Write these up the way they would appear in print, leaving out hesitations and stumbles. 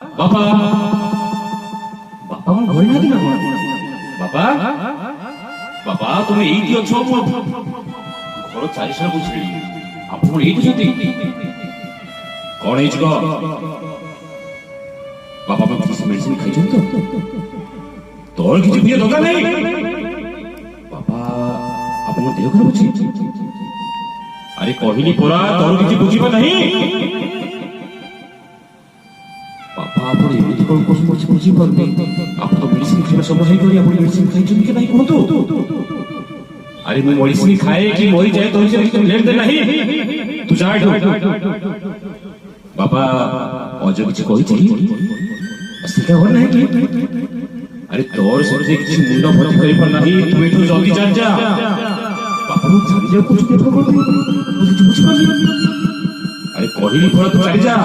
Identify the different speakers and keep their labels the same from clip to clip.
Speaker 1: বাবা বাবা আমার ঘরে নাকি না বাবা বাবা তুমি এইটি অছ ঘর চারিসারা বুঝলি ଆପଣ ଏଇଠି ଅଛନ୍ତି କଣ ହେଇଛି କହ ବାପା କିଛି ମେଡିସିନ ଖାଇଛନ୍ତି ତ ତୋର କିଛି ପିଇବା ଦରକାର ନାହିଁ ବାପା ଆପଣଙ୍କ ଦେହ ଖରାପ ଅଛି ଆରେ କହିଲି ପରା ତୋର କିଛି ବୁଝିବା ନାହିଁ ବାପା ଆପଣ ଏମିତି କଣ କରୁଛନ୍ତି ବୁଝିପାରୁନି ଆପଣ ତ ମେଡିସିନ ଖାଇବା ସମୟ ହେଇଗଲି ଆପଣ ମେଡିସିନ ଖାଇଛନ୍ତି କି ନାହିଁ କୁହନ୍ତୁ अरे मैं मेडिसिन खाए कि मरी जाए तो लेन देन नहीं तू जा बाबा अजय किसी कही सिखा हो नहीं अरे तोर से किसी मुंड भर्ती कर पर नहीं तू एठू जल्दी जा जा बाबा तू छाड़ी जा कुछ देखो कर मुझे बुझ पाली अरे कहली पर तू चली जा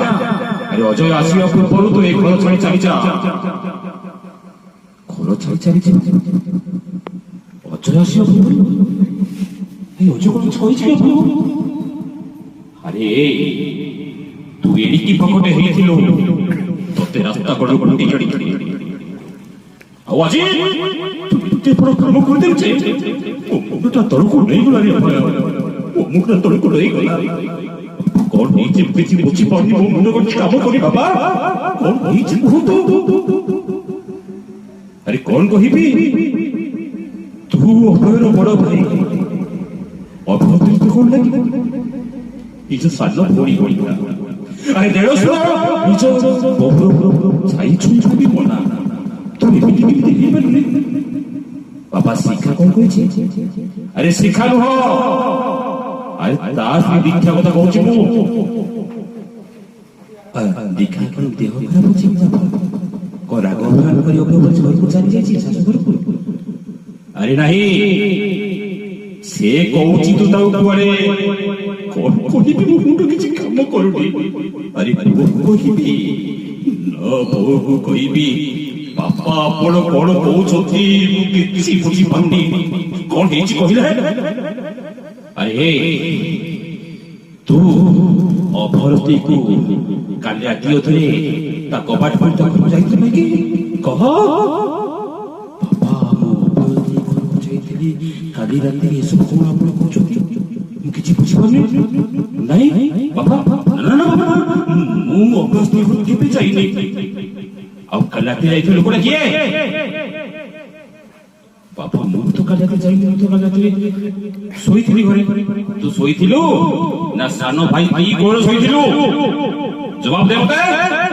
Speaker 1: अरे अजय आसिया पूर्व तो एक घर छाड़ी चली जा घर छाड़ी चली जा अजय आसिया अरे तू एड़िकी पकड़े हेलो तोते रास्ता कड़ कड़ी चढ़ी आवाज तू पर काम कर दे छे ओ मुखटा तळको नहीं गला रे भाई ओ मुखटा तळको नहीं गला कोन नीचे पिछि बुझी पानी मो मुंड को काम करी बाबा कोन नीचे बहुत अरे कोन कहिबी तू अभयर बड़ भाई अभिनेत्री कौन लगी इसे साजन होड़ी होड़ी अरे देड़ो सुनो इसे बहुरो छाई छुई छुई मना तो एमिति केमिति हे बने बाबा शिक्षा कौन कोइ छे अरे शिक्षा नु हो अरे दास की दीक्षा कथा कहूची मु दीक्षा कोन देह खराब अछि को राग अभिमान करी ओके घर को चली जाई छी सासु घर को अरे नहीं से कहूची तो ताऊ कुआरे कोन कोहिबी मुंड किछि काम करूनी अरे कोहिबी न बहु कोहिबी बापा आपण कोन कहउछथि मु किछि बुझी पाउनी कोन हेछि कहिला अरे तू अभरती को काली आटियो थरे ता कबाट पर तक जाइछ कि कह काली रात ये सब कौन आप लोग कुछ किसी पूछ पाने नहीं बाबा ना ना मुंह ऑफिस में खुद के पे चाहिए अब कल रात जाई थे लोग ने किए बाबा मुंह तो कल रात जाई मुंह तो कल रात सोई थी घरे तू सोई थिलो ना सानो भाई कोन सोई थिलो जवाब दे मते